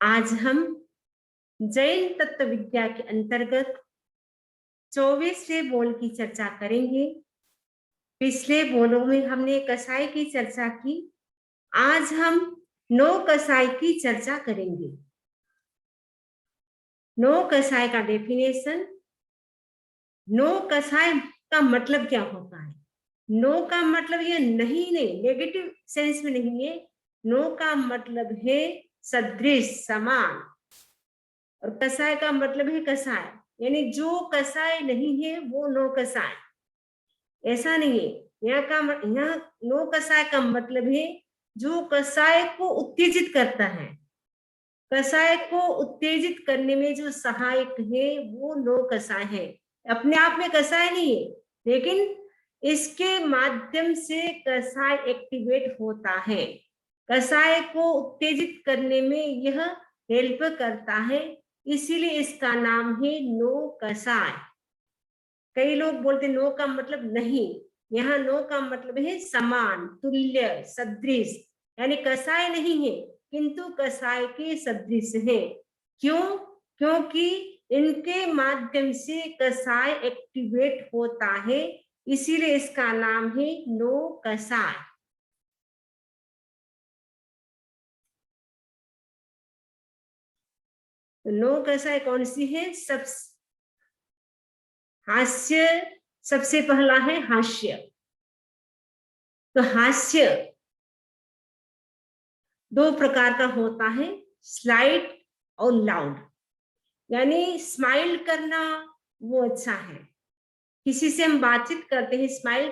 आज हम जैन तत्व विद्या के अंतर्गत 24वें बोल की चर्चा करेंगे। पिछले बोलों में हमने कसाई की चर्चा की। आज हम 9 कसाई की चर्चा करेंगे। 9 कसाई का डेफिनेशन। 9 कसाई का मतलब क्या होता है? 9 का मतलब ये नहीं नेगेटिव सेंस में नहीं है। 9 का मतलब है सदृश, समान। और कसाय का मतलब है कसाय, यानी जो कसाय नहीं है वो 9 कसाय, ऐसा नहीं है। यहाँ 9 कसाय का मतलब है जो कसाय को उत्तेजित करता है। कसाय को उत्तेजित करने में जो सहायक है वो 9 कसाय है। अपने आप में कसाय नहीं है, लेकिन इसके माध्यम से कसाय एक्टिवेट होता है। कसाय को उत्तेजित करने में यह हेल्प करता है, इसीलिए इसका नाम है 9 कसाय। कई लोग बोलते 9 का मतलब नहीं। यहाँ 9 का मतलब है समान, तुल्य, सदृश, यानी कसाय नहीं है किंतु कसाय के सदृश है। क्यों? क्योंकि इनके माध्यम से कसाय एक्टिवेट होता है, इसीलिए इसका नाम है 9 कसाय। तो 9 कसाय कौन सी है? हास्य सबसे पहला है हास्य। तो हास्य 2 प्रकार का होता है, स्लाइट और लाउड। यानी स्माइल करना वो अच्छा है। किसी से हम बातचीत करते हैं, स्माइल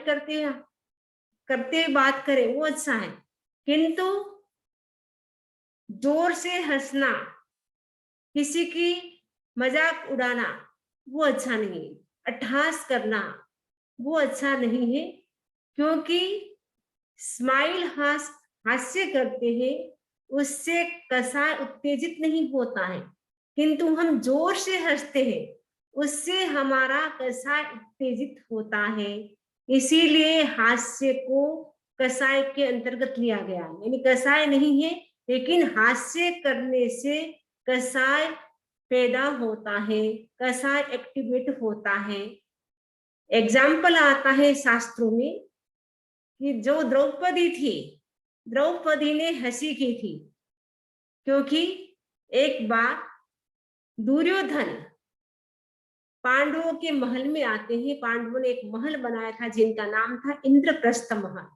करते बात करें वो अच्छा है, किंतु जोर से हंसना, किसी की मजाक उड़ाना वो अच्छा नहीं है। अट्टहास करना वो अच्छा नहीं है, क्योंकि स्माइल हास्य करते हैं उससे कसाय उत्तेजित नहीं होता है, किंतु हम जोर से हंसते हैं उससे हमारा कसाय उत्तेजित होता है। इसीलिए हास्य को कसाय के अंतर्गत लिया गया, यानी कसाय नहीं है, लेकिन हास्य करने से कसाय पैदा होता है, कसाय एक्टिवेट होता है। एग्जाम्पल आता है शास्त्रों में कि जो द्रौपदी थी, द्रौपदी ने हंसी की थी, क्योंकि एक बार दुर्योधन पांडवों के महल में आते हैं। पांडवों ने एक महल बनाया था जिनका नाम था इंद्रप्रस्थ महल।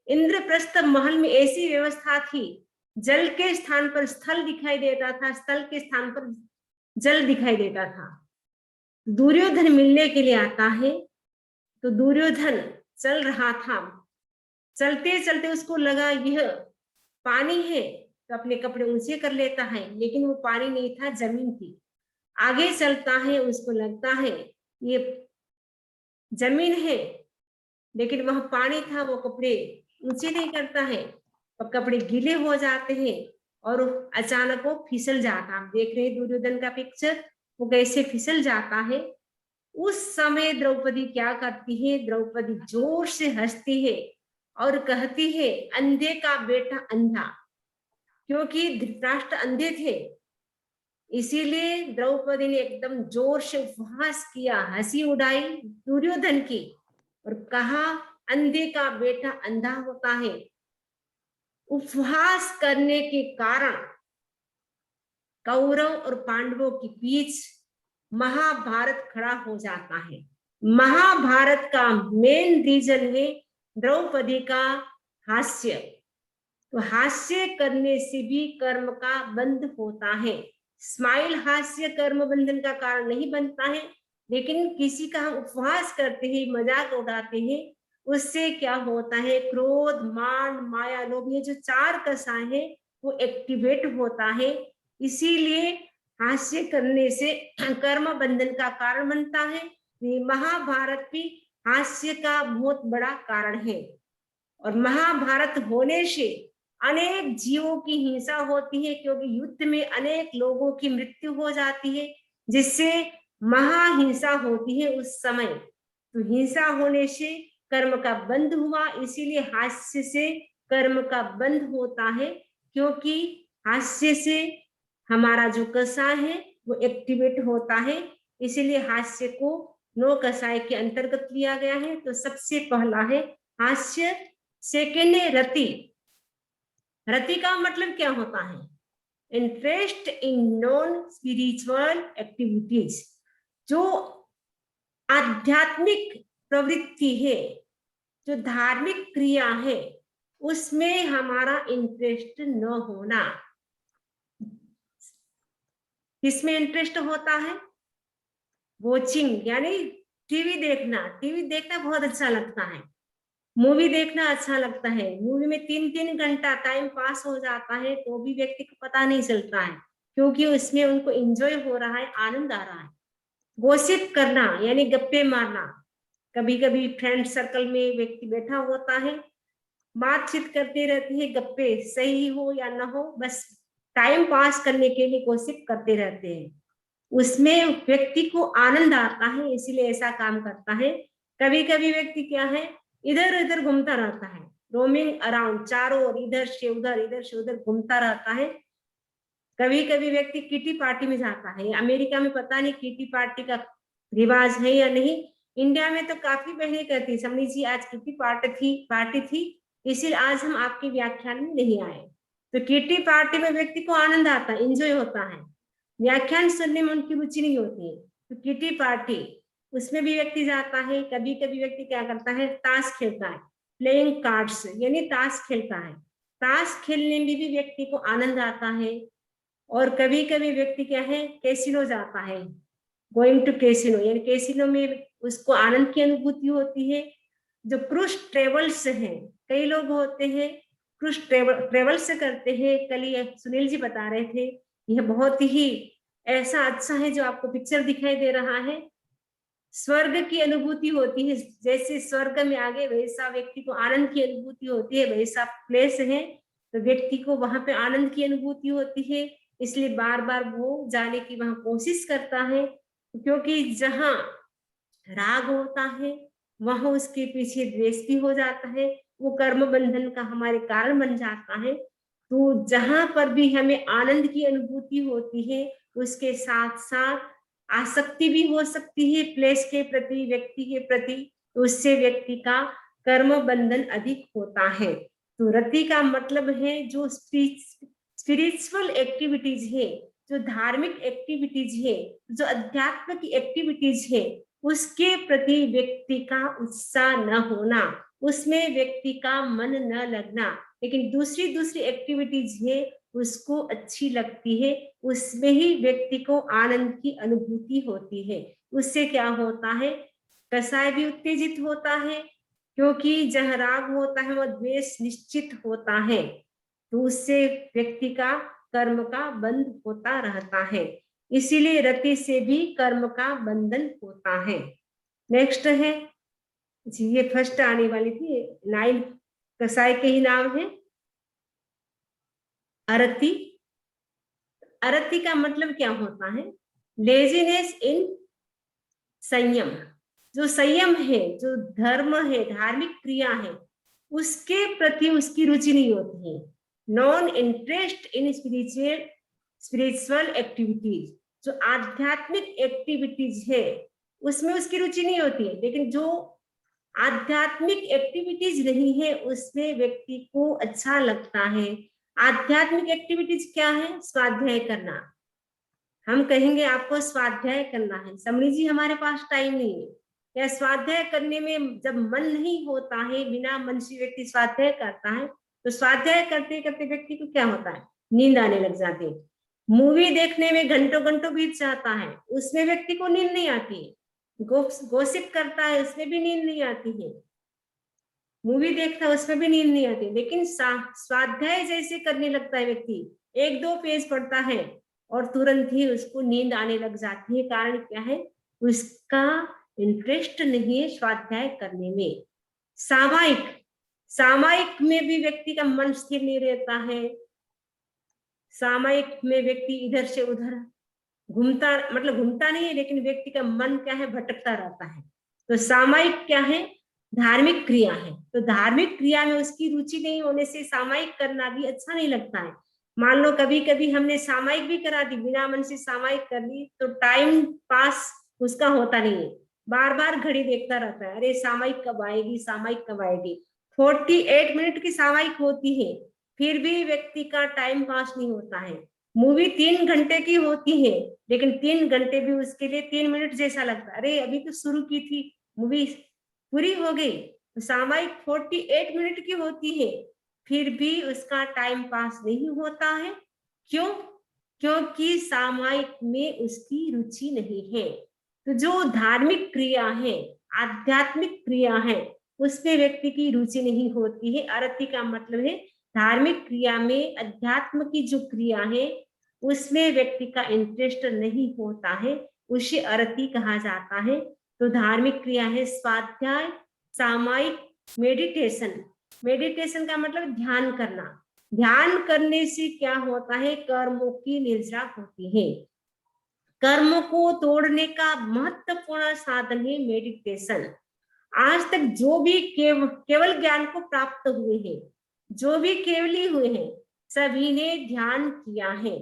इंद्रप्रस्थ महल में ऐसी व्यवस्था थी, जल के स्थान पर स्थल दिखाई देता था, स्थल के स्थान पर जल दिखाई देता था। दुर्योधन मिलने के लिए आता है, तो दुर्योधन चल रहा था, चलते चलते उसको लगा यह पानी है, तो अपने कपड़े ऊंचे कर लेता है, लेकिन वो पानी नहीं था, जमीन थी। आगे चलता है, उसको लगता है ये जमीन है, लेकिन वह पानी था, वो कपड़े ऊंचे नहीं करता है, और कपड़े गीले हो जाते हैं और अचानक वो फिसल जाता। आप देख रहे हैं दुर्योधन का पिक्चर, वो कैसे फिसल जाता है। उस समय द्रौपदी क्या करती है? द्रौपदी जोर से हंसती है और कहती है, अंधे का बेटा अंधा, क्योंकि धृतराष्ट्र अंधे थे, इसीलिए द्रौपदी ने एकदम जोर से उपहास किया, हंसी उड़ाई दुर्योधन की और कहा, अंधे का बेटा अंधा होता है। उपहास करने के कारण कौरव और पांडवों के बीच महाभारत खड़ा हो जाता है। महाभारत का मेन रीजन है द्रौपदी का हास्य। तो हास्य करने से भी कर्म का बंध होता है। स्माइल हास्य कर्म बंधन का कारण नहीं बनता है, लेकिन किसी का हम उपहास करते हैं, मजाक उड़ाते हैं, उससे क्या होता है? क्रोध, मान, माया, लोभ, ये जो 4 कसाय है वो एक्टिवेट होता है। इसीलिए हास्य करने से कर्म बंधन का कारण बनता है। महाभारत भी हास्य का बहुत बड़ा कारण है। और महाभारत होने से अनेक जीवों की हिंसा होती है, क्योंकि युद्ध में अनेक लोगों की मृत्यु हो जाती है, जिससे महाहिंसा होती है उस समय। तो हिंसा होने से कर्म का बंध हुआ, इसीलिए हास्य से कर्म का बंध होता है, क्योंकि हास्य से हमारा जो कषाय है वो एक्टिवेट होता है, इसीलिए हास्य को 9 कषाय के अंतर्गत लिया गया है। तो सबसे पहला है हास्य, सेकेंड है रति। रति का मतलब क्या होता है? Interest in non spiritual activities, जो आध्यात्मिक प्रवृत्ति है, जो धार्मिक क्रिया है, उसमें हमारा इंटरेस्ट न होना। किसमें इंटरेस्ट होता है? वॉचिंग, यानी टीवी देखना। टीवी देखना बहुत अच्छा लगता है, मूवी देखना अच्छा लगता है। मूवी में 3-3 घंटा टाइम पास हो जाता है तो भी व्यक्ति को पता नहीं चलता है, क्योंकि उसमें उनको एंजॉय हो रहा है, आनंद आ रहा है। गॉसिप करना यानी गप्पे मारना, कभी कभी फ्रेंड सर्कल में व्यक्ति बैठा होता है, बातचीत करते रहते हैं, गप्पे सही हो या ना हो, बस टाइम पास करने के लिए गॉसिप करते रहते हैं, उसमें व्यक्ति को आनंद आता है, इसीलिए ऐसा काम करता है। कभी कभी व्यक्ति क्या है, इधर उधर घूमता रहता है, रोमिंग अराउंड, चारों ओर इधर से उधर घूमता रहता है। कभी कभी व्यक्ति किटी पार्टी में जाता है। अमेरिका में पता नहीं किटी पार्टी का रिवाज है या नहीं, इंडिया में तो काफी पहले करती। समझ जी आज किटी पार्टी थी, इसीलिए आज हम आपके व्याख्यान में नहीं आए। तो किटी पार्टी में व्यक्ति को आनंद आता है, एंजॉय होता है, व्याख्यान सुनने में उनकी रुचि नहीं होती है। तो किटी पार्टी, उसमें भी व्यक्ति जाता है। कभी कभी व्यक्ति क्या करता है, ताश खेलता है, प्लेइंग कार्ड्स यानी ताश खेलता है। ताश खेलने में भी व्यक्ति को आनंद आता है। और कभी कभी व्यक्ति क्या है, कैसीनो जाता है, गोइंग टू कैसीनो, यानी कैसीनो में उसको आनंद की अनुभूति होती है। जो क्रूज ट्रेवल्स हैं, कई लोग होते हैं क्रूज ट्रेवल्स करते हैं। कल ये सुनील जी बता रहे थे, यह बहुत ही ऐसा अच्छा है जो आपको पिक्चर दिखाई दे रहा है, स्वर्ग की अनुभूति होती है। जैसे स्वर्ग में आगे वैसा व्यक्ति को आनंद की अनुभूति होती है, वैसा प्लेस है तो व्यक्ति को वहां पे आनंद की अनुभूति होती है, इसलिए बार बार वो जाने की वहां कोशिश करता है। क्योंकि जहां राग होता है वहां उसके पीछे द्वेष भी हो जाता है, वो कर्म बंधन का हमारे कारण बन जाता है। तो जहां पर भी हमें आनंद की अनुभूति होती है, उसके साथ साथ आसक्ति भी हो सकती है प्लेस के प्रति, व्यक्ति के प्रति, तो उससे व्यक्ति का कर्म बंधन अधिक होता है। तो रति का मतलब है जो स्पिरिचुअल एक्टिविटीज है, जो धार्मिक एक्टिविटीज है, जो अध्यात्म की एक्टिविटीज है, उसके प्रति व्यक्ति का उत्साह न होना, उसमें व्यक्ति का मन न लगना। लेकिन दूसरी दूसरी एक्टिविटीज है उसको अच्छी लगती है, उसमें ही व्यक्ति को आनंद की अनुभूति होती है। उससे क्या होता है, कषाय भी उत्तेजित होता है, क्योंकि जहाँ राग होता है वह द्वेष निश्चित होता है, तो उससे व्यक्ति का कर्म का बंध होता रहता है। इसीलिए रति से भी कर्म का बंधन होता है। नेक्स्ट है जी, ये फर्स्ट आने वाली थी, 9 कषाय के ही नाम है। अरति, अरति का मतलब क्या होता है, लेजीनेस इन संयम। जो संयम है, जो धर्म है, धार्मिक क्रिया है, उसके प्रति उसकी रुचि नहीं होती है। Non interest in spiritual activities, जो आध्यात्मिक एक्टिविटीज है उसमें उसकी रुचि नहीं होती है। लेकिन जो आध्यात्मिक एक्टिविटीज नहीं है उसमें व्यक्ति को अच्छा लगता है। आध्यात्मिक एक्टिविटीज क्या है, स्वाध्याय करना। हम कहेंगे आपको स्वाध्याय करना है, समझी जी हमारे पास टाइम नहीं है। या स्वाध्याय करने में जब मन नहीं होता है, बिना मन से व्यक्ति स्वाध्याय करता है, तो स्वाध्याय करते करते व्यक्ति को क्या होता है, नींद आने लग जाती है। मूवी देखने में घंटों घंटों बीत जाता है, उसमें व्यक्ति को नींद नहीं आती है। गोसिप करता है, उसमें भी नींद नहीं आती है। मूवी देखता है, उसमें भी नींद नहीं आती। लेकिन स्वाध्याय जैसे करने लगता है व्यक्ति, 1-2 पेज पढ़ता है और तुरंत ही उसको नींद आने लग जाती है। कारण क्या है, उसका इंटरेस्ट नहीं है स्वाध्याय करने में। सामायिक, सामायिक में भी व्यक्ति का मन स्थिर नहीं रहता है। सामायिक में व्यक्ति इधर से उधर घूमता, मतलब घूमता नहीं है, लेकिन व्यक्ति का मन क्या है, भटकता रहता है। तो सामायिक क्या है, धार्मिक क्रिया है। तो धार्मिक क्रिया में उसकी रुचि नहीं होने से सामायिक करना भी अच्छा नहीं लगता है। मान लो कभी कभी हमने सामायिक भी करा दी, बिना मन से सामायिक कर ली, तो टाइम पास उसका होता नहीं है, बार बार घड़ी देखता रहता है, अरे सामायिक कब आएगी, सामायिक कब आएगी। 48 मिनट की सामायिक होती है, फिर भी व्यक्ति का टाइम पास नहीं होता है। मूवी 3 घंटे की होती है, लेकिन 3 घंटे भी उसके लिए 3 मिनट जैसा लगता है, अरे अभी तो शुरू की थी, मूवी पूरी हो गई। तो सामायिक 48 मिनट की होती है, फिर भी उसका टाइम पास नहीं होता है। क्यों? क्योंकि सामायिक में उसकी रुचि नहीं है। तो जो धार्मिक क्रिया है, आध्यात्मिक क्रिया है, उसमें व्यक्ति की रुचि नहीं होती है। आरती का मतलब है धार्मिक क्रिया में, अध्यात्म की जो क्रिया है उसमें व्यक्ति का इंटरेस्ट नहीं होता है, उसे आरती कहा जाता है। तो धार्मिक क्रिया है स्वाध्याय, सामायिक, मेडिटेशन। मेडिटेशन का मतलब ध्यान करना। ध्यान करने से क्या होता है, कर्मों की निर्जरा होती है। कर्म को तोड़ने का महत्वपूर्ण साधन है मेडिटेशन। आज तक जो भी केवल ज्ञान को प्राप्त हुए हैं, जो भी केवली हुए हैं, सभी ने ध्यान किया है।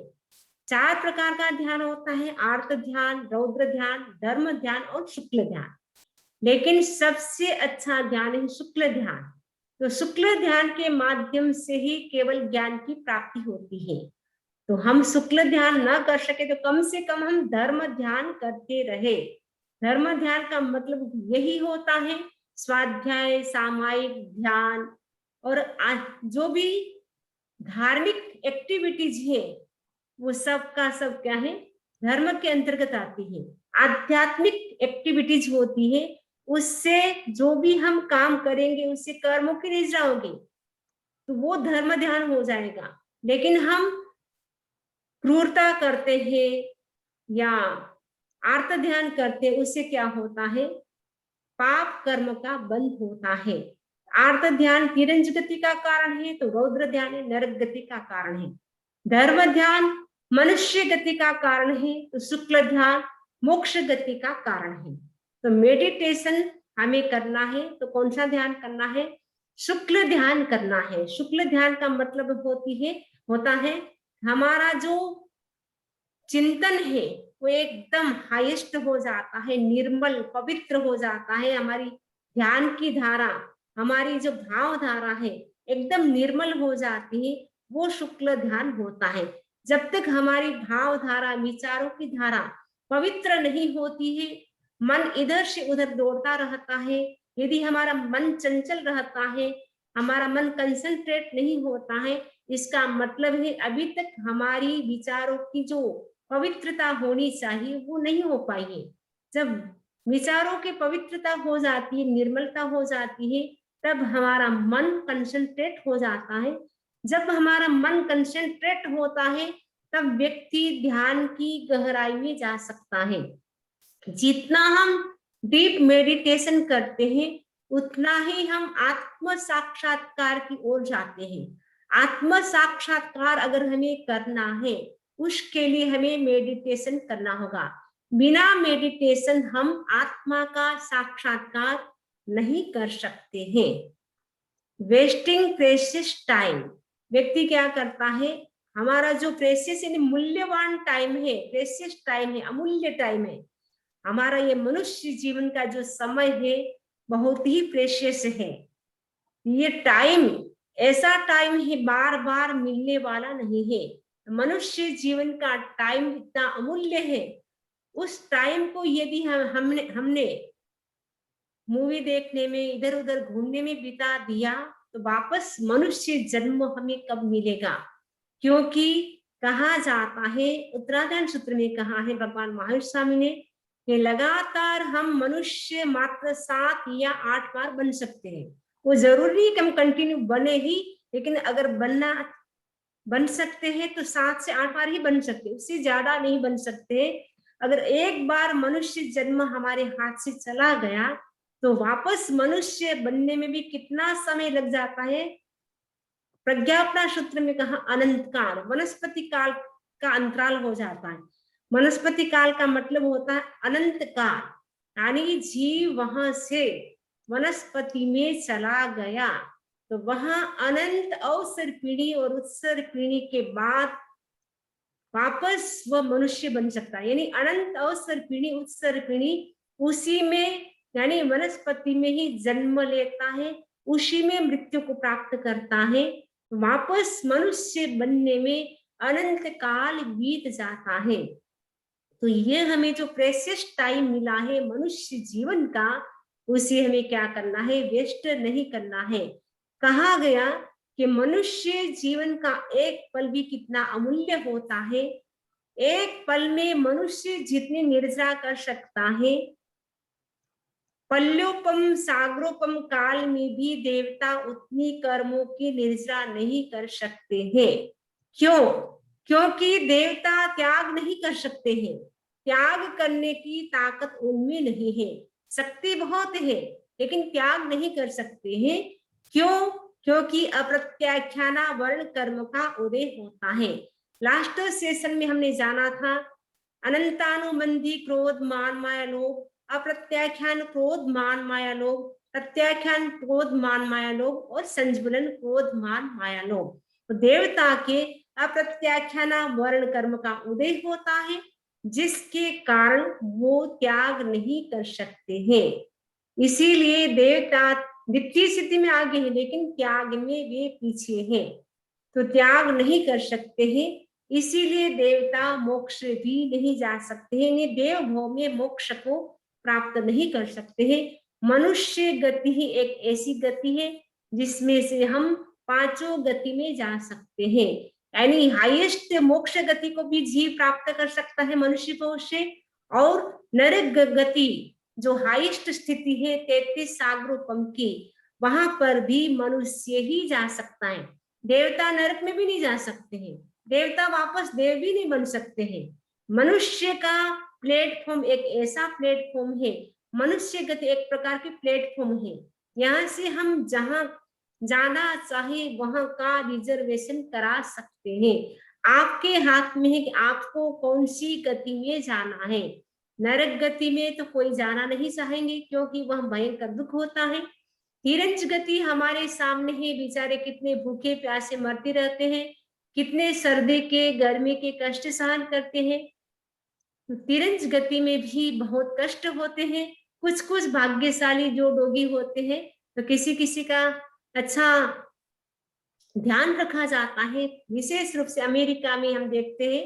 4 प्रकार का ध्यान होता है, आर्त ध्यान, रौद्र ध्यान, धर्म ध्यान और शुक्ल ध्यान। लेकिन सबसे अच्छा ध्यान है शुक्ल ध्यान। तो शुक्ल ध्यान के माध्यम से ही केवल ज्ञान की प्राप्ति होती है। तो हम शुक्ल ध्यान न कर सके तो कम से कम हम धर्म ध्यान करते रहे। धर्म ध्यान का मतलब यही होता है स्वाध्याय, सामायिक ध्यान, और जो भी धार्मिक एक्टिविटीज है वो सब का सब क्या है, धर्म के अंतर्गत आती है। आध्यात्मिक एक्टिविटीज होती है, उससे जो भी हम काम करेंगे उससे कर्मों की निजरा होगी, तो वो धर्म ध्यान हो जाएगा। लेकिन हम क्रूरता करते हैं या आर्त ध्यान करते हैं, उससे क्या होता है, पाप कर्म का बंध होता है। आर्त ध्यान तिरंज गति का कारण है, तो रौद्र ध्यान नरक गति का कारण है। धर्म ध्यान मनुष्य गति का कारण है, तो शुक्ल ध्यान मोक्ष गति का कारण है। तो मेडिटेशन हमें करना है तो कौन सा ध्यान करना है, शुक्ल ध्यान करना है। शुक्ल ध्यान का मतलब होता है हमारा जो चिंतन है वो एकदम हाईएस्ट हो जाता है, निर्मल पवित्र हो जाता है। हमारी ध्यान की धारा, हमारी जो भाव धारा है एकदम निर्मल हो जाती है, वो शुक्ल ध्यान होता है। जब तक हमारी भाव धारा, विचारों की धारा पवित्र नहीं होती है, मन इधर से उधर दौड़ता रहता है। यदि हमारा मन चंचल रहता है, हमारा मन कंसंट्रेट नहीं होता है, इसका मतलब है अभी तक हमारी विचारों की जो पवित्रता होनी चाहिए वो नहीं हो पाई है। जब विचारों की पवित्रता हो जाती है, निर्मलता हो जाती है, तब हमारा मन कंसंट्रेट हो जाता है। जब हमारा मन कंसंट्रेट होता है तब व्यक्ति ध्यान की गहराई में जा सकता है। जितना हम डीप मेडिटेशन करते हैं उतना ही हम आत्म साक्षात्कार की ओर जाते हैं। आत्म साक्षात्कार अगर हमें करना है उसके लिए हमें मेडिटेशन करना होगा। बिना मेडिटेशन हम आत्मा का साक्षात्कार नहीं कर सकते हैं। वेस्टिंग प्रेशियस टाइम, व्यक्ति क्या करता है, हमारा जो प्रेशियस यानी मूल्यवान टाइम है, प्रेशियस टाइम है, अमूल्य टाइम है, हमारा ये मनुष्य जीवन का जो समय है बहुत ही प्रेशियस है। ये टाइम ऐसा टाइम है बार बार मिलने वाला नहीं है। मनुष्य जीवन का टाइम इतना अमूल्य है, उस टाइम को यदि हमने मूवी देखने में, इधर उधर घूमने में बिता दिया तो वापस मनुष्य जन्म हमें कब मिलेगा। क्योंकि कहा जाता है, उत्तराधान सूत्र में कहा है भगवान महावीर स्वामी ने कि लगातार हम मनुष्य मात्र 7 या 8 बार बन सकते हैं। वो जरूरी नहीं कि हम कंटिन्यू बने ही, लेकिन अगर बन सकते हैं तो 7 से 8 बार ही बन सकते हैं, उससे ज्यादा नहीं बन सकते। अगर एक बार मनुष्य जन्म हमारे हाथ से चला गया तो वापस मनुष्य बनने में भी कितना समय लग जाता है। प्रज्ञापना सूत्र में कहा अनंत काल, वनस्पति काल का अंतराल हो जाता है। वनस्पति काल का मतलब होता है अनंत काल, यानी जीव वहां से वनस्पति में चला गया तो वहां अनंत अवसर पीढ़ी और उत्सर पीढ़ी के बाद वापस वह मनुष्य बन सकता है। यानी अनंत अवसर पीढ़ी उत्सर पीढ़ी उसी में, यानी वनस्पति में ही जन्म लेता है, उसी में मृत्यु को प्राप्त करता है। वापस मनुष्य बनने में अनंत काल बीत जाता है। तो ये हमें जो प्रेशियस टाइम मिला है मनुष्य जीवन का, उसे हमें क्या करना है, वेस्ट नहीं करना है। कहा गया कि मनुष्य जीवन का एक पल भी कितना अमूल्य होता है। एक पल में मनुष्य जितनी निर्जरा कर सकता है, पल्योपम सागरोपम काल में भी देवता उतनी कर्मों की निर्जरा नहीं कर सकते हैं। क्यों? क्योंकि देवता त्याग नहीं कर सकते हैं। त्याग करने की ताकत उनमें नहीं है। शक्ति बहुत है लेकिन त्याग नहीं कर सकते हैं। क्यों? क्योंकि अप्रत्याख्याना वर्ण कर्म का उदय होता है। लास्ट सेशन में हमने जाना था अनंतानुबंधी क्रोध मान माया लोभ, अप्रत्याख्यान क्रोध मान माया लोभ, प्रत्याख्यान क्रोध मान माया लोभ और संज्वलन क्रोध मान माया लोभ। तो देवता के अप्रत्याख्याना वर्ण कर्म का उदय होता है, जिसके कारण वो त्याग नहीं कर सकते हैं। इसीलिए देवता द्वितीय स्थिति में आगे है लेकिन त्याग में वे पीछे हैं, तो त्याग नहीं कर सकते हैं। इसीलिए देवता मोक्ष भी नहीं जा सकते हैं, देव भव में मोक्ष को प्राप्त नहीं कर सकते हैं। मनुष्य गति ही एक ऐसी गति है जिसमें से हम पांचों गति में जा सकते हैं। यानी हाईएस्ट मोक्ष गति को भी जीव प्राप्त कर सकता है मनुष्य को से, और नरक गति जो हाईएस्ट स्थिति है 33 सागरोपम की, वहां पर भी मनुष्य ही जा सकता है। देवता नरक में भी नहीं जा सकते हैं, देवता वापस देव भी नहीं बन सकते हैं। मनुष्य का प्लेटफॉर्म एक ऐसा प्लेटफॉर्म है, मनुष्य गति एक प्रकार की प्लेटफॉर्म है। यहाँ से हम जहां जाना चाहे वहां का रिजर्वेशन करा सकते हैं। आपके हाथ में है कि आपको कौन सी गति में जाना है। नरक गति में तो कोई जाना नहीं चाहेंगे क्योंकि वह भयंकर दुख होता है। तिरंज गति हमारे सामने है, बेचारे कितने भूखे प्यासे मरते रहते हैं, कितने सर्दी के गर्मी के कष्ट सहन करते हैं। तो तिरंज गति में भी बहुत कष्ट होते हैं। कुछ कुछ भाग्यशाली जो रोगी होते हैं तो किसी किसी का अच्छा ध्यान रखा जाता है। विशेष रूप से अमेरिका में हम देखते हैं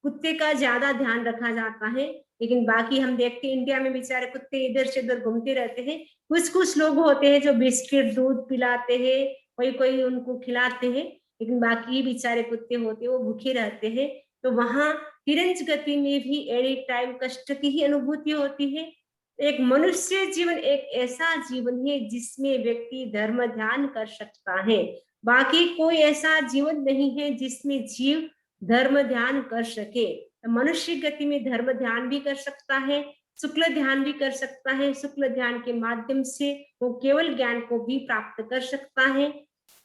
कुत्ते का ज्यादा ध्यान रखा जाता है, लेकिन बाकी हम देखते हैं इंडिया में बेचारे कुत्ते इधर से उधर घूमते रहते हैं। कुछ कुछ लोग होते हैं जो बिस्किट दूध पिलाते हैं, कोई कोई उनको खिलाते हैं, लेकिन बाकी बेचारे कुत्ते होते हैं वो भूखे रहते हैं। तो वहां तिरंज गति में भी एनी टाइम कष्ट की ही अनुभूति होती है। एक मनुष्य जीवन एक ऐसा जीवन है जिसमें व्यक्ति धर्म ध्यान कर सकता है। बाकी कोई ऐसा जीवन नहीं है जिसमें जीव धर्म ध्यान कर सके। तो मनुष्य गति में धर्म ध्यान भी कर सकता है, शुक्ल ध्यान भी कर सकता है। शुक्ल ध्यान के माध्यम से वो केवल ज्ञान को भी प्राप्त कर सकता है।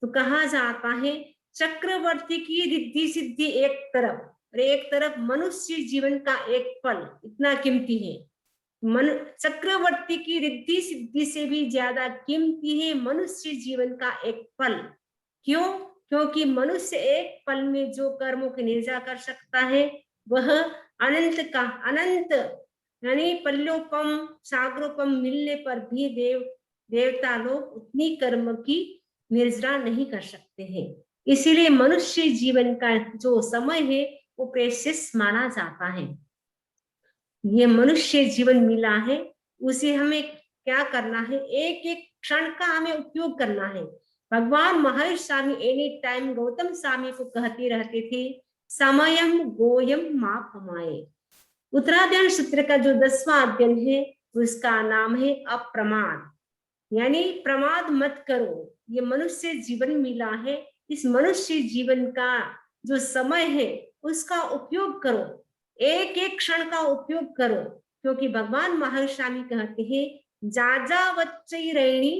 तो कहा जाता है चक्रवर्ती की रिद्धि सिद्धि एक तरफ और एक तरफ मनुष्य जीवन का एक पल इतना कीमती है। चक्रवर्ती की रिद्धि सिद्धि से भी ज्यादा कीमती है मनुष्य जीवन का एक पल। क्यों? क्योंकि मनुष्य एक पल में जो कर्मों की निर्जा कर सकता है वह अनंत का अनंत, यानी पल्योपम सागरोपम मिलने पर भी देवता लोग उतनी कर्म की निर्जरा नहीं कर सकते हैं। इसीलिए मनुष्य जीवन का जो समय है वो प्रेशियस माना जाता है। ये मनुष्य जीवन मिला है, उसे हमें क्या करना है, एक एक क्षण का हमें उपयोग करना है। भगवान महर्षि स्वामी एनी टाइम गौतम स्वामी को कहते रहते थे समयम गोयम मां पमाए। उत्तराध्ययन सूत्र का जो 10वां अध्ययन है उसका नाम है अप्रमाद, यानी प्रमाद मत करो। ये मनुष्य जीवन मिला है, इस मनुष्य जीवन का जो समय है उसका उपयोग करो, एक एक क्षण का उपयोग करो। क्योंकि भगवान महर्षि स्वामी कहते हैं जाजा वच्चई रैणी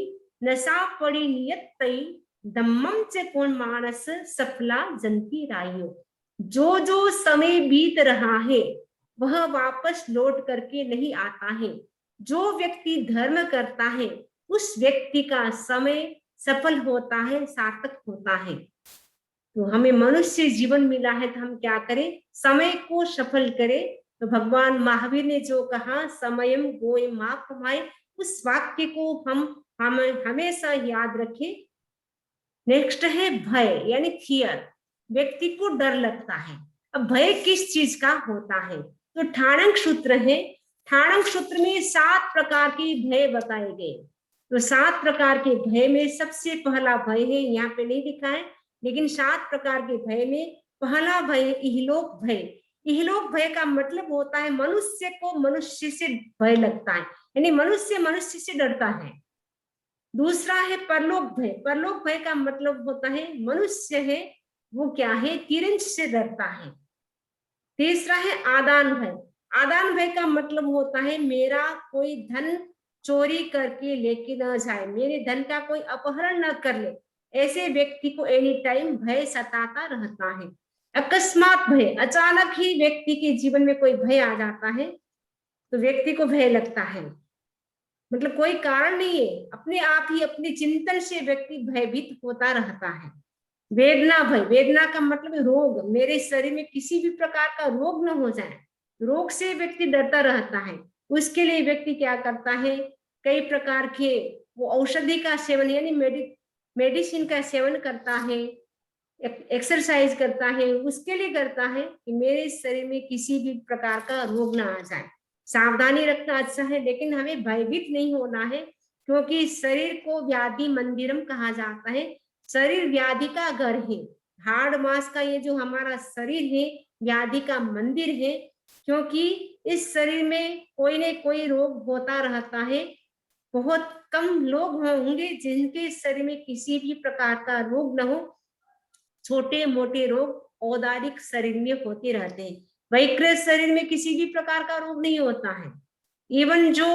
नशा पड़ी नियत तई दम्मम से कौन मानस सफला जनती रायो। जो जो समय बीत रहा है वह वापस लौट करके नहीं आता है। जो व्यक्ति धर्म करता है उस व्यक्ति का समय सफल होता है, सार्थक होता है। तो हमें मनुष्य जीवन मिला है तो हम क्या करें, समय को सफल करें। तो भगवान महावीर ने जो कहा समयम गोय माप कमाए, उस वाक्य को हम हमेशा याद रखें। नेक्स्ट है भय यानी फियर, व्यक्ति को डर लगता है। अब भय किस चीज का होता है, तो ठाणक सूत्र है। ठाणक सूत्र में 7 प्रकार के भय बताए गए। तो 7 प्रकार के भय में सबसे पहला भय है, यहाँ पे नहीं लिखा है, लेकिन 7 प्रकार के भय में पहला भय इहलोक भय। इहलोक भय का मतलब होता है मनुष्य को मनुष्य से भय लगता है, यानी मनुष्य मनुष्य से डरता है। दूसरा है परलोक भय। परलोक भय का मतलब होता है मनुष्य है वो क्या है, तिरंज से डरता है। तीसरा है आदान भय। आदान भय का मतलब होता है मेरा कोई धन चोरी करके लेके ना जाए, मेरे धन का कोई अपहरण न कर ले, ऐसे व्यक्ति को एनी टाइम भय सताता रहता है। अकस्मात भय, अचानक ही व्यक्ति के जीवन में कोई भय आ जाता है तो व्यक्ति को भय लगता है, मतलब कोई कारण नहीं है, अपने आप ही अपने चिंतन से व्यक्ति भयभीत होता रहता है। वेदना भय, वेदना का मतलब रोग, मेरे शरीर में किसी भी प्रकार का रोग न हो जाए, रोग से व्यक्ति डरता रहता है। उसके लिए व्यक्ति क्या करता है, कई प्रकार के वो औषधि का सेवन यानी मेडिसिन का सेवन करता है, एक्सरसाइज करता है, उसके लिए करता है कि मेरे शरीर में किसी भी प्रकार का रोग ना आ जाए। सावधानी रखना अच्छा है, लेकिन हमें भयभीत नहीं होना है, क्योंकि शरीर को व्याधि मंदिरम कहा जाता है। शरीर व्याधि का घर है, हाड़ मांस का ये जो हमारा शरीर है व्याधि का मंदिर है, क्योंकि इस शरीर में कोई न कोई रोग होता रहता है। बहुत कम लोग होंगे जिनके शरीर में किसी भी प्रकार का रोग न हो। छोटे मोटे रोग औदारिक शरीर में होते रहते हैं, वैकृत शरीर में किसी भी प्रकार का रोग नहीं होता है। इवन जो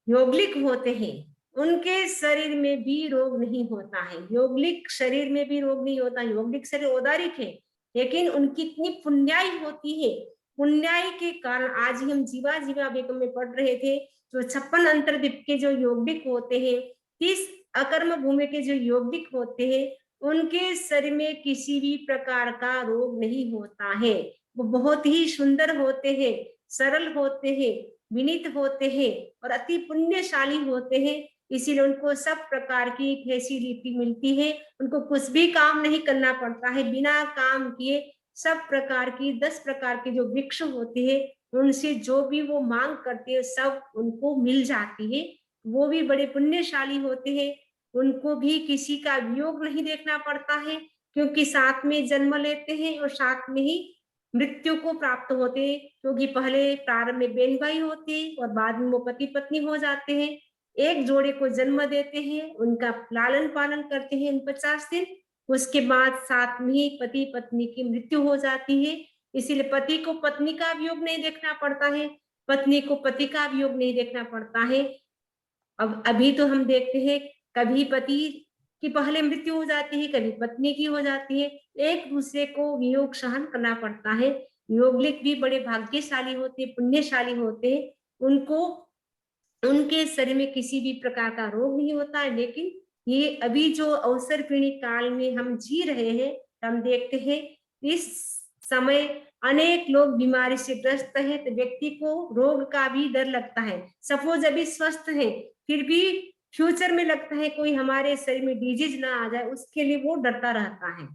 योगलिक होते हैं उनके शरीर में भी रोग नहीं होता है, योगलिक शरीर में भी रोग नहीं होता। योगलिक शरीर औदारिक है, लेकिन उनकी इतनी पुण्याई होती है, पुण्याई के कारण आज ही हम जीवा जीवा बेगम में पढ़ रहे थे, जो 56 अंतर्दीप के जो योगिक होते हैं, 30 अकर्म भूमि के जो योगिक होते हैं, उनके शरीर में किसी भी प्रकार का रोग नहीं होता है। वो बहुत ही सुंदर होते हैं, सरल होते हैं, विनीत होते हैं और अति पुण्यशाली होते हैं। इसीलिए उनको सब प्रकार की फैसिलिटी मिलती है, उनको कुछ भी काम नहीं करना पड़ता है, बिना काम किए सब प्रकार की 10 प्रकार के जो वृक्ष होते हैं उनसे जो भी वो मांग करते हैं सब उनको मिल जाती है। वो भी बड़े पुण्यशाली होते हैं, उनको भी किसी का वियोग नहीं देखना पड़ता है, क्योंकि साथ में जन्म लेते हैं और साथ में ही मृत्यु को प्राप्त होते हैं, क्योंकि पहले प्रारंभ में बहन भाई होते हैं और बाद में वो पति पत्नी हो जाते हैं। एक जोड़े को जन्म देते हैं, उनका लालन पालन करते हैं 50 दिन, उसके बाद साथ में ही पति पत्नी की मृत्यु हो जाती है। इसीलिए पति को पत्नी का वियोग नहीं देखना पड़ता है, पत्नी को पति का वियोग नहीं देखना पड़ता है। अब अभी तो हम देखते हैं कभी पति की पहले मृत्यु हो जाती है, कभी पत्नी की हो जाती है, एक दूसरे को वियोग सहन करना पड़ता है। योगलिक भी बड़े भाग्यशाली होते, पुण्यशाली होते हैं, उनको उनके शरीर में किसी भी प्रकार का रोग नहीं होता है। लेकिन ये अभी जो अवसर पीढ़ी काल में हम जी रहे हैं, हम देखते हैं इस समय अनेक लोग बीमारी से ग्रस्त है, तो व्यक्ति को रोग का भी डर लगता है। सपोज अभी स्वस्थ है फिर भी फ्यूचर में लगता है कोई हमारे शरीर में डिजीज ना आ जाए, उसके लिए वो डरता रहता है।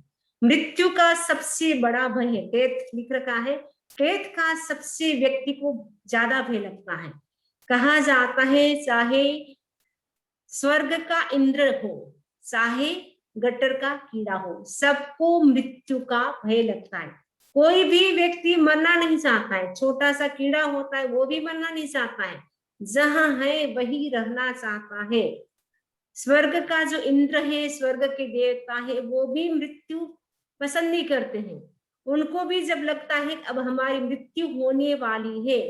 मृत्यु का सबसे बड़ा भय है डेथ, लिख रखा है, डेथ का सबसे व्यक्ति को ज्यादा भय लगता है। कहा जाता है चाहे स्वर्ग का इंद्र हो, चाहे गटर का कीड़ा हो, सबको मृत्यु का भय लगता है। कोई भी व्यक्ति मरना नहीं चाहता है, छोटा सा कीड़ा होता है वो भी मरना नहीं चाहता है, जहां है वही रहना चाहता है। स्वर्ग का जो इंद्र है, स्वर्ग के देवता है, वो भी मृत्यु पसंद नहीं करते हैं। उनको भी जब लगता है अब हमारी मृत्यु होने वाली है,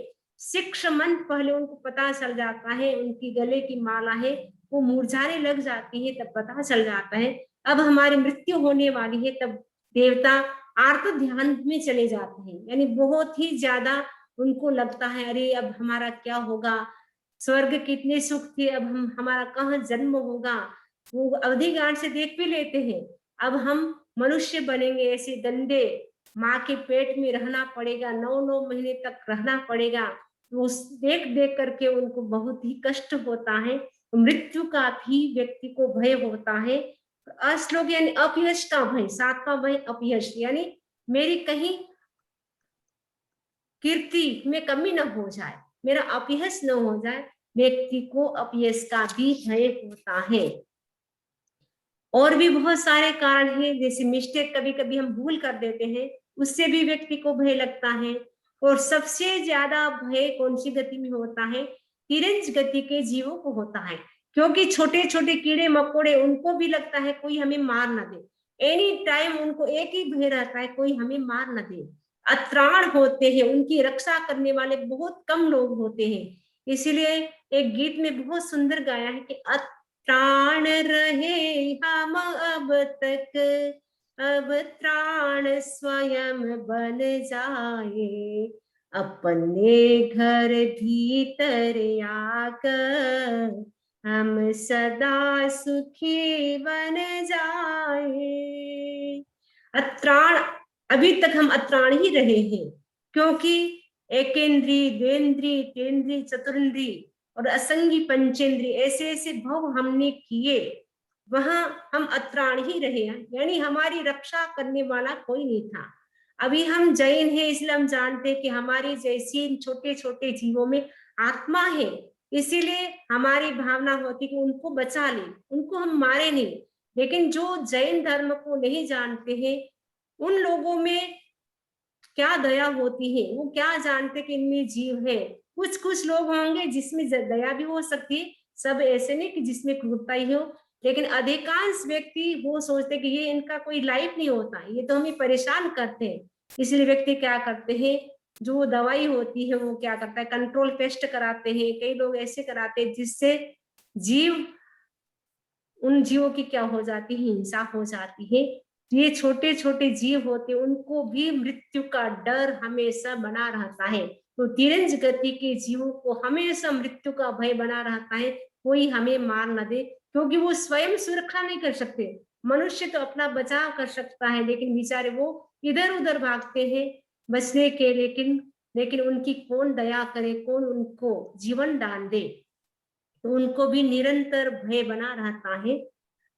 6 मंथ पहले उनको पता चल जाता है, उनकी गले की माला है वो मुरझाने लग जाती है, तब पता चल जाता है अब हमारी मृत्यु होने वाली है, तब देवता आर्त ध्यान में चले जाते हैं। यानी बहुत ही ज्यादा उनको लगता है अरे अब हमारा क्या होगा, स्वर्ग कितने सुख थे, अब हम हमारा कहाँ जन्म होगा, वो अवधि ज्ञान से देख भी लेते हैं। अब हम मनुष्य बनेंगे, ऐसे गंदे माँ के पेट में रहना पड़ेगा, 9-9 महीने तक रहना पड़ेगा। वो देख देख करके उनको बहुत ही कष्ट होता है। मृत्यु का भी व्यक्ति को भय होता है। अश्लोक यानी अपयश का भय, 7वां भय अपयश, यानी मेरी कहीं कीर्ति में कमी न हो जाए, मेरा अपयश न हो जाए। व्यक्ति को अपयश का भी भय होता है। और भी बहुत सारे कारण हैं, जैसे मिस्टेक कभी कभी हम भूल कर देते हैं, उससे भी व्यक्ति को भय लगता है। और सबसे ज्यादा भय कौन सी गति में होता है? तिरंज गति के जीवों को होता है, क्योंकि छोटे छोटे कीड़े मकोड़े, उनको भी लगता है कोई हमें मार न दे। एनी टाइम उनको एक ही भय रहता है, कोई हमें मार न दे। अत्राण होते हैं, उनकी रक्षा करने वाले बहुत कम लोग होते हैं। इसीलिए एक गीत में बहुत सुंदर गाया है कि त्राण रहे हम अब तक, अब त्राण स्वयं बन जाए। अपने घर भीतर आकर हम सदा सुखी बन जाए। अत्राण, अभी तक हम अत्राण ही रहे हैं, क्योंकि एकेंद्री, द्वेंद्री, तेंद्री, चतुर्न्द्री और असंगी पंचेंद्री, ऐसे ऐसे भव हमने किए, वहां हम अत्राण ही रहे हैं, यानी हमारी रक्षा करने वाला कोई नहीं था। अभी हम जैन हैं, इसलिए हम जानते हैं कि हमारी जैसी इन छोटे छोटे जीवों में आत्मा है। इसीलिए हमारी भावना होती कि उनको बचा ले, उनको हम मारे नहीं। लेकिन जो जैन धर्म को नहीं जानते हैं, उन लोगों में क्या दया होती है, वो क्या जानते कि इनमें जीव है। कुछ कुछ लोग होंगे जिसमें दया भी हो सकती है, सब ऐसे नहीं कि जिसमें क्रूरता ही हो। लेकिन अधिकांश व्यक्ति वो सोचते कि ये इनका कोई लाइफ नहीं होता, ये तो हमें परेशान करते हैं। इसलिए व्यक्ति क्या करते हैं, जो दवाई होती है वो क्या करता है, कंट्रोल पेस्ट कराते हैं। कई लोग ऐसे कराते हैं जिससे जीव, उन जीवों की क्या हो जाती है, हिंसा हो जाती है। ये छोटे छोटे जीव होते, उनको भी मृत्यु का डर हमेशा बना रहता है। तो तिरंज गति के जीवों को हमेशा मृत्यु का भय बना रहता है, कोई हमें मार न दे, क्योंकि वो स्वयं सुरक्षा नहीं कर सकते। मनुष्य तो अपना बचाव कर सकता है, लेकिन बेचारे वो इधर उधर भागते हैं बचने के, लेकिन लेकिन उनकी कौन दया करे, कौन उनको जीवन दान दे। तो उनको भी निरंतर भय बना रहता है।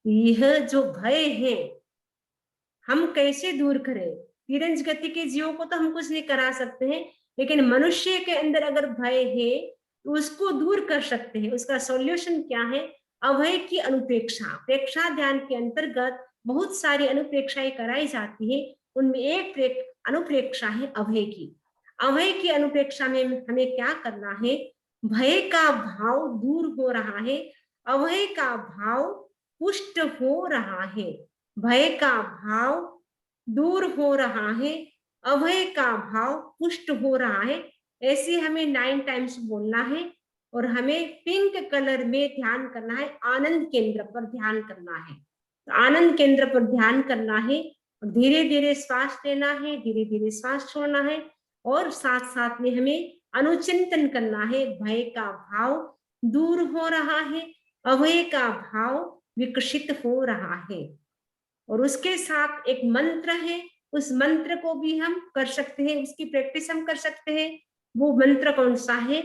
यह जो भय है हम कैसे दूर करें? तिरंज गति के जीवों को तो हम कुछ नहीं करा सकते हैं, लेकिन मनुष्य के अंदर अगर भय है तो उसको दूर कर सकते हैं। उसका सॉल्यूशन क्या है? अभय की अनुप्रेक्षा। प्रेक्षा ध्यान के अंतर्गत बहुत सारी अनुप्रेक्षाएं कराई जाती है, उनमें एक अनुप्रेक्षा है अभय की। अभय की अनुप्रेक्षा में हमें क्या करना है? भय का भाव दूर हो रहा है, अभय का भाव पुष्ट हो रहा है। भय का भाव दूर हो रहा है, अभय का भाव पुष्ट हो रहा है। ऐसे हमें 9 टाइम्स बोलना है। और हमें पिंक कलर में ध्यान करना है, आनंद केंद्र पर ध्यान करना है। तो आनंद केंद्र पर ध्यान करना है और धीरे धीरे श्वास लेना है, धीरे धीरे श्वास छोड़ना है। और साथ साथ में हमें अनुचिंतन करना है, भय का भाव दूर हो रहा है, अभय का भाव विकसित हो रहा है। और उसके साथ एक मंत्र है, उस मंत्र को भी हम कर सकते हैं, उसकी प्रैक्टिस हम कर सकते हैं। वो मंत्र कौन सा है?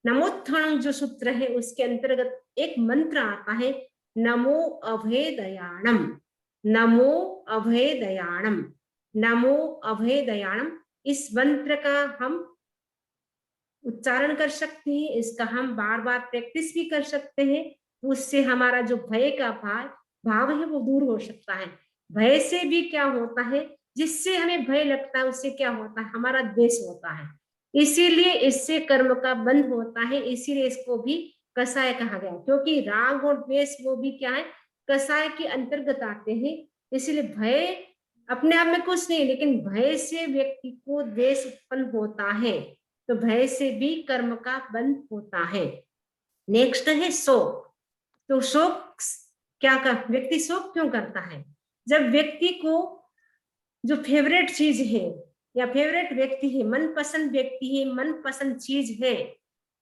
नमोत्थान जो सूत्र है उसके अंतर्गत एक मंत्र आता है, नमो अभेदयाणम, नमो अभेदयाणम, नमो अभेदयाणम। इस मंत्र का हम उच्चारण कर सकते हैं, इसका हम बार बार प्रैक्टिस भी कर सकते हैं। उससे हमारा जो भय का भाव है वो दूर हो सकता है। भय से भी क्या होता है, जिससे हमें भय लगता है उससे क्या होता है, हमारा द्वेष होता है। इसीलिए इससे कर्म का बंध होता है। इसीलिए इसको भी कषाय कहा गया, क्योंकि राग और द्वेष वो भी क्या है, कषाय के अंतर्गत आते हैं। इसलिए भय अपने आप में कुछ नहीं, लेकिन भय से व्यक्ति को द्वेष उत्पन्न होता है। तो भय से भी कर्म का बंध होता है। नेक्स्ट है शोक। तो शोक क्या कर, व्यक्ति शोक क्यों करता है? जब व्यक्ति को जो फेवरेट चीज है या फेवरेट व्यक्ति है, मनपसंद व्यक्ति है, मनपसंद चीज है,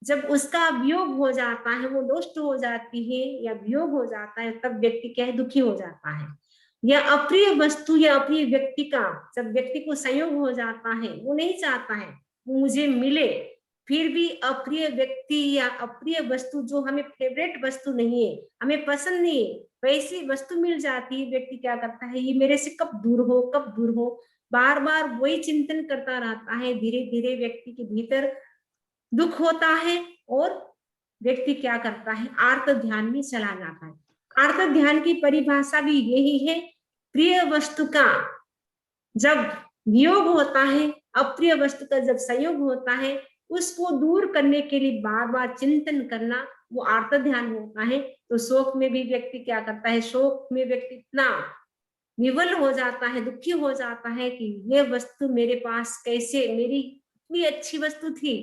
जब उसका वियोग हो जाता है, वो नष्ट हो जाती है या वियोग हो जाता है, तब व्यक्ति क्या है, दुखी हो जाता है। या अप्रिय वस्तु या अप्रिय व्यक्ति का जब व्यक्ति को संयोग हो जाता है, वो नहीं चाहता है वो मुझे मिले, फिर भी अप्रिय व्यक्ति या अप्रिय वस्तु जो हमें फेवरेट वस्तु नहीं है, हमें पसंद नहीं है, वैसी वस्तु मिल जाती है, व्यक्ति क्या करता है, ये मेरे से कब दूर हो, कब दूर हो, बार बार वही चिंतन करता रहता है। धीरे धीरे व्यक्ति के भीतर दुख होता है और व्यक्ति क्या करता है, आर्त ध्यान में चला जाता है। आर्त ध्यान की परिभाषा भी यही है, प्रिय वस्तु का जब वियोग होता है, अप्रिय वस्तु का जब संयोग होता है, उसको दूर करने के लिए बार बार चिंतन करना, वो आर्त ध्यान होता है। तो शोक में भी व्यक्ति क्या करता है, शोक में व्यक्ति इतना विवल हो जाता है, दुखी हो जाता है कि ये वस्तु मेरे पास कैसे, मेरी इतनी अच्छी वस्तु थी,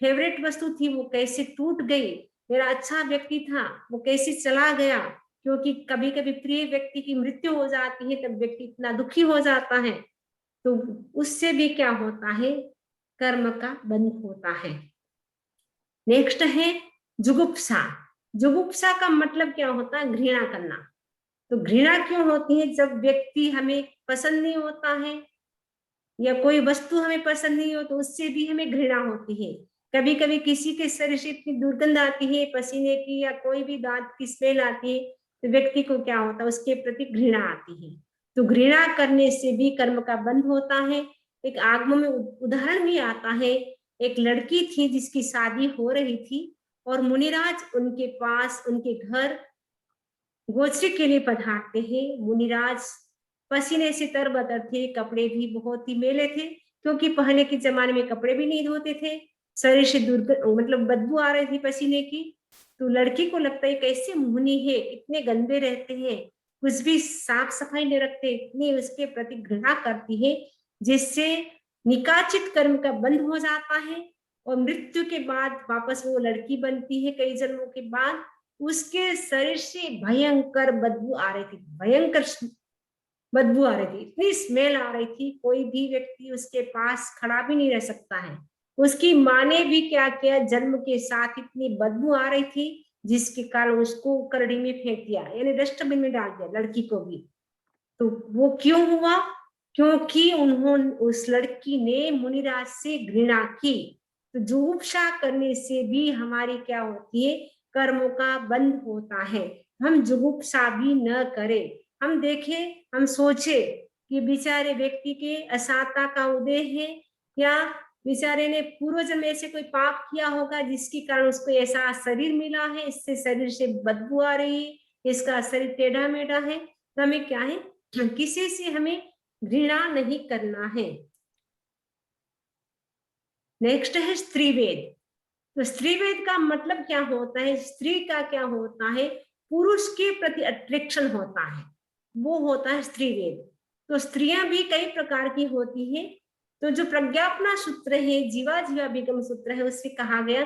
फेवरेट वस्तु थी, वो कैसे टूट गई, मेरा अच्छा व्यक्ति था वो कैसे चला गया। क्योंकि कभी कभी प्रिय व्यक्ति की मृत्यु हो जाती है, तब व्यक्ति इतना दुखी हो जाता है। तो उससे भी क्या होता है, कर्म का बंध होता है। नेक्स्ट है जुगुप्सा। जुगुप्सा का मतलब क्या होता है, घृणा करना। तो घृणा क्यों होती है, जब व्यक्ति हमें पसंद नहीं होता है या कोई वस्तु हमें पसंद नहीं हो, तो उससे भी हमें घृणा होती है। कभी कभी किसी के शरीर से इतनी दुर्गंध आती है, पसीने की या कोई भी दांत की स्मेल आती है, तो व्यक्ति को क्या होता है, उसके प्रति घृणा आती है। तो घृणा करने से भी कर्म का बंध होता है। एक आगम में उदाहरण भी आता है, एक लड़की थी जिसकी शादी हो रही थी और मुनिराज उनके पास, उनके घर गोचरी के लिए पधारते हैं। मुनिराज पसीने से तरबतर थे, कपड़े भी बहुत ही मैले थे, क्योंकि पहले के जमाने में कपड़े भी नहीं धोते थे, शरीर से मतलब बदबू आ रही थी पसीने की। तो लड़की को लगता है कैसे मुनि है, इतने गंदे रहते हैं, कुछ भी साफ सफाई नहीं रखते, इतनी उसके प्रति घृणा करती है, जिससे निकाचित कर्म का बंध हो जाता है। और मृत्यु के बाद वापस वो लड़की बनती है कई जन्मों के बाद, उसके शरीर से भयंकर बदबू आ रही थी, भयंकर बदबू आ रही थी, इतनी स्मेल आ रही थी, कोई भी व्यक्ति उसके पास खड़ा भी नहीं रह सकता है। उसकी माँ ने भी क्या किया, जन्म के साथ इतनी बदबू आ रही थी, जिसके कारण उसको करड़ी में फेंक दिया, यानी डस्टबिन में डाल दिया लड़की को भी। तो वो क्यों हुआ, क्योंकि उन्होंने, उस लड़की ने मुनिराज से घृणा की। तो जुगुप्सा करने से भी हमारी क्या होती है, कर्मों का बंध होता है। हम जुगुप्सा भी न करें। हम देखें, हम सोचे कि बेचारे व्यक्ति के असाता का उदय है, या बेचारे ने पूर्व जन्म ऐसे कोई पाप किया होगा जिसके कारण उसको ऐसा शरीर मिला है, इससे शरीर से बदबू आ रही है, इसका शरीर टेढ़ा मेढ़ा है। तो हमें क्या है, किसी से हमें घृणा नहीं करना है। नेक्स्ट है स्त्रीवेद। तो स्त्रीवेद का मतलब क्या होता है, स्त्री का क्या होता है, पुरुष के प्रति अट्रैक्शन होता है, वो होता है स्त्रीवेद। तो स्त्रियां भी कई प्रकार की होती है। तो जो प्रज्ञापना सूत्र है, जीवा जीवा विगम सूत्र है, उससे कहा गया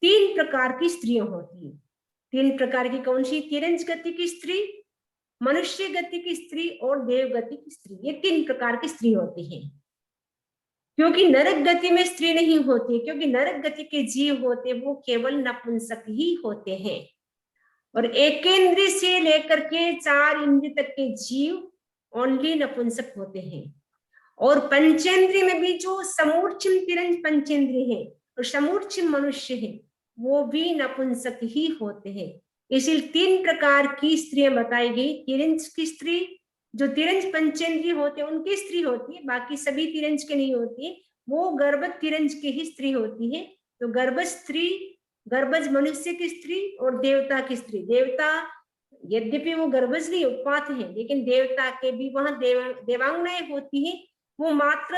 3 प्रकार की स्त्रियां होती है। 3 प्रकार की कौन सी, तिरंज गति की स्त्री, मनुष्य गति की स्त्री और देव गति की स्त्री, ये 3 प्रकार की स्त्री होती है। क्योंकि नरक गति में स्त्री नहीं होती, क्योंकि नरक गति के जीव होते वो केवल नपुंसक ही होते हैं। और एकेंद्रीय से लेकर के 4 इंद्रिय तक के जीव ओनली नपुंसक होते हैं। और पंचेंद्रिय में भी जो समूर्छिम तिरंज पंचेंद्रिय है और समूर्छिम मनुष्य है, वो भी नपुंसक ही होते हैं। इसलिए 3 प्रकार की स्त्रियां बताई गई। तिरंज की स्त्री, जो तिरंज पंचेंद्रिय होते हैं उनकी स्त्री होती है, बाकी सभी तिरंज के नहीं होती है, वो गर्भ तिरंज की ही स्त्री होती है। तो गर्भज स्त्री, गर्भज मनुष्य की स्त्री और देवता की स्त्री। देवता यद्यपि वो गर्भज नहीं, उत्पात है, लेकिन देवता के भी वहां देवांगनाएं होती है, वो मात्र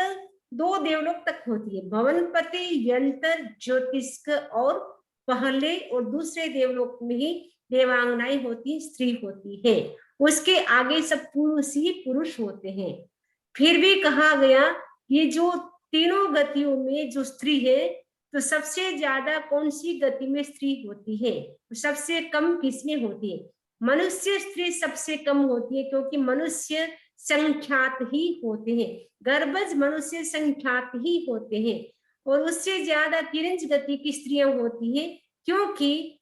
2 देवलोक तक होती है, भवनपति, यंत्र, ज्योतिष्क और पहले और दूसरे देवलोक में ही देवांगनाएं होती, स्त्री होती है। उसके आगे सब पुरुष ही पुरुष होते हैं। फिर भी कहा गया ये जो तीनों गतियों में जो स्त्री है, तो सबसे ज्यादा कौन सी गति में स्त्री होती है, सबसे कम किसमें होती है, मनुष्य स्त्री सबसे कम होती है, क्योंकि मनुष्य संख्यात ही होते हैं, गर्भज मनुष्य संख्यात ही होते हैं। और उससे ज्यादा तिरंज गति की स्त्रियां होती हैं, क्योंकि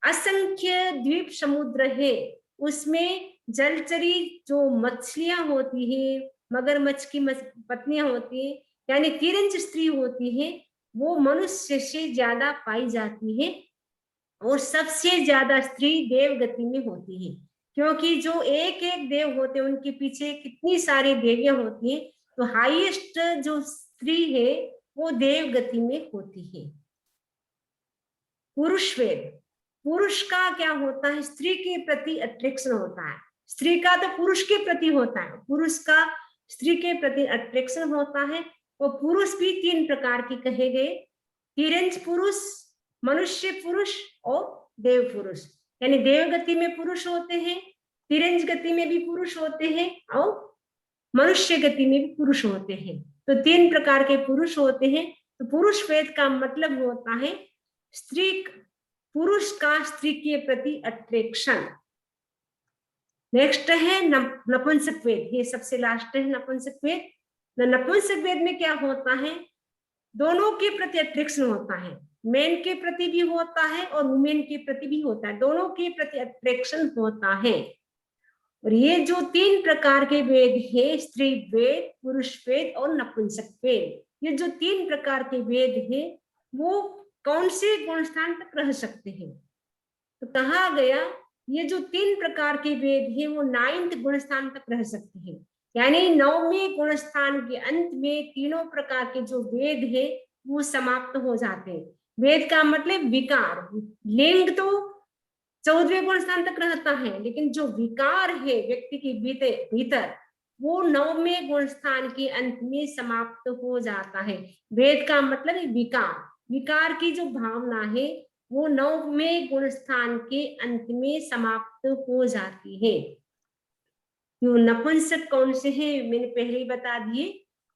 असंख्य द्वीप समुद्र है, उसमें जलचरी जो मछलियां होती है, मगरमच्छ की पत्नियां होती है, यानी तिरंज स्त्री होती है, वो मनुष्य से ज्यादा पाई जाती है। और सबसे ज्यादा स्त्री देव गति में होती है, क्योंकि जो एक एक देव होते हैं उनके पीछे कितनी सारी देवियां होती हैं, तो हाईएस्ट जो स्त्री है वो देव गति में होती है। पुरुष वेद, पुरुष का क्या होता है, स्त्री के प्रति अट्रैक्शन होता है। स्त्री का तो पुरुष के प्रति होता है, पुरुष का स्त्री के प्रति अट्रैक्शन होता है। और पुरुष भी तीन प्रकार के कहे गए, तिरंज पुरुष, मनुष्य पुरुष और देव पुरुष। यानी देव गति में पुरुष होते हैं, तिरंज गति में भी पुरुष होते हैं और मनुष्य गति में भी पुरुष होते हैं। तो तीन प्रकार के पुरुष होते हैं। तो पुरुष वेद का मतलब होता है स्त्री, पुरुष का स्त्री के प्रति अट्रैक्शन। नेक्स्ट है नपुंसक वेद, ये सबसे लास्ट है नपुंसक वेद। नपुंसक वेद में क्या होता है, दोनों के प्रति अट्रैक्शन होता है, मेन के प्रति भी होता है और वुमेन के प्रति भी होता है, दोनों के प्रति अट्रैक्शन होता है। और ये जो तीन प्रकार के वेद है, स्त्री वेद, पुरुष वेद और नपुंसक वेद, ये जो तीन प्रकार के वेद है वो कौन से गुण स्थान तक रह सकते हैं, तो कहा गया ये जो तीन प्रकार के वेद है वो 9th गुण स्थान तक रह सकते हैं। यानी 9वें गुण स्थान के अंत में तीनों प्रकार के जो वेद है वो समाप्त हो जाते हैं। वेद का मतलब विकार, लिंग तो 14वें गुण स्थान तक रहता है, लेकिन जो विकार है व्यक्ति के भीतर वो 9वें गुण स्थान के अंत में समाप्त हो जाता है। वेद का मतलब है विकार, विकार की जो भावना है वो 9वें गुण स्थान के अंत में समाप्त हो जाती है। तो नपुंसक कौन से हैं मैंने पहले ही बता दिए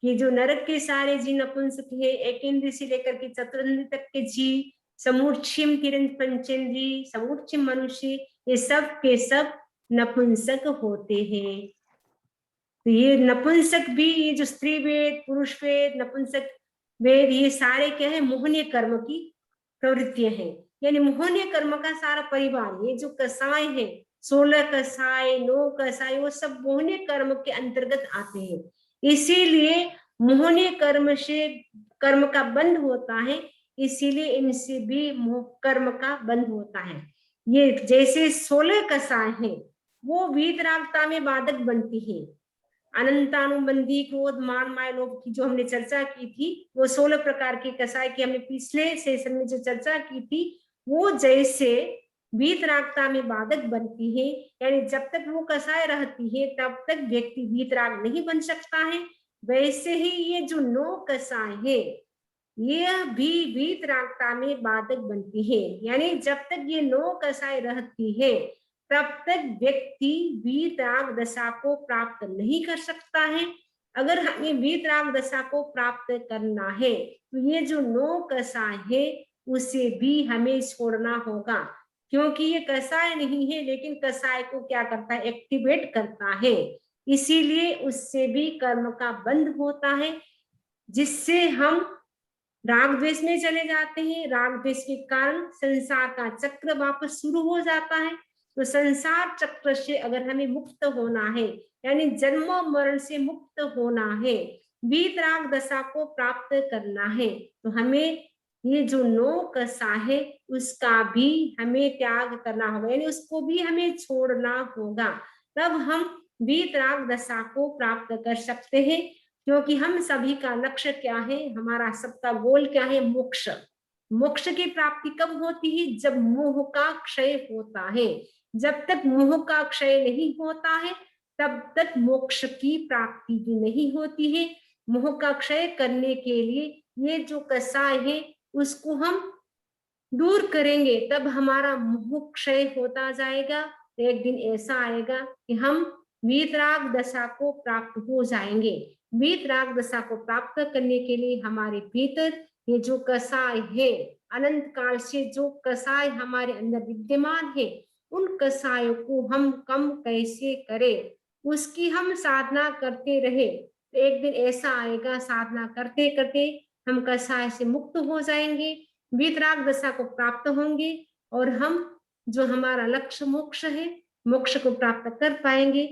कि जो नरक के सारे जीव नपुंसक है, एकेंद्री से लेकर के चतुरेंद्री तक के जीव, समूर्छिम तिरंज पंचेंद्री, समूर्छिम मनुष्य, ये सब के सब नपुंसक होते हैं। तो ये नपुंसक भी, ये जो स्त्री वेद, पुरुष वेद, नपुंसक वेद, ये सारे क्या है, मोहनीय कर्म की प्रवृत्तियां हैं। यानी मोहनीय कर्म का सारा परिवार, ये जो कसाय है, 16 कसाय, 9 कसाय, वो सब मोहनीय कर्म के अंतर्गत आते हैं। इसीलिए मोहनीय कर्म से कर्म का बंध होता है, इसीलिए इनसे भी कर्म का बंध होता है। ये जैसे 16 कसाय है वो वीतरागता में बाधक बनती है। अनंतानुबंधी, क्रोध, मान, माया, लोभ की जो हमने चर्चा की थी, वो 16 प्रकार के कसाय की हमने पिछले सेशन में जो चर्चा की थी, वो जैसे वीतरागता में बाधक बनती है, यानी जब तक वो कसाय रहती है तब तक व्यक्ति वीतराग नहीं बन सकता है, वैसे ही ये जो 9 कसाय है यह भी वीतरागता में बाधक बनती है। यानी जब तक ये 9 कसाय रहती है तब तक व्यक्ति वीतराग दशा को प्राप्त नहीं कर सकता है। अगर हमें वीतराग दशा को प्राप्त करना है तो ये जो 9 कसाय है उसे भी हमें छोड़ना होगा, क्योंकि ये कसाय नहीं है लेकिन कसाय को क्या करता है, एक्टिवेट करता है। इसीलिए उससे भी कर्म का बंध होता है, जिससे हम राग द्वेष में चले जाते हैं। राग द्वेष के कारण संसार का चक्र वापस शुरू हो जाता है। तो संसार चक्र से अगर हमें मुक्त होना है, यानी जन्म मरण से मुक्त होना है, वीतराग दशा को प्राप्त करना है, तो हमें ये जो 9 कसा है उसका भी हमें त्याग करना होगा, यानी उसको भी हमें छोड़ना होगा, तब हम वीतराग दशा को प्राप्त कर सकते हैं। क्योंकि हम सभी का लक्ष्य क्या है, हमारा सबका गोल क्या है, मोक्ष। मोक्ष की प्राप्ति कब होती है, जब मोह का क्षय होता है। जब तक मोह का क्षय नहीं होता है तब तक मोक्ष की प्राप्ति भी नहीं होती है। मोह का क्षय करने के लिए ये जो कसाय है उसको हम दूर करेंगे, तब हमारा मोह क्षय होता जाएगा। एक दिन ऐसा आएगा कि हम वीतराग दशा को प्राप्त हो जाएंगे। वीतराग दशा को प्राप्त करने के लिए हमारे भीतर ये जो कसाय है, अनंत काल से जो कसाय हमारे अंदर विद्यमान है, उन कसायों को हम कम कैसे करें, उसकी हम साधना करते रहे। तो एक दिन ऐसा आएगा, साधना करते करते हम कषाय से मुक्त हो जाएंगे, वीतराग दशा को प्राप्त होंगे और हम जो हमारा लक्ष्य मोक्ष है, मोक्ष को प्राप्त कर पाएंगे।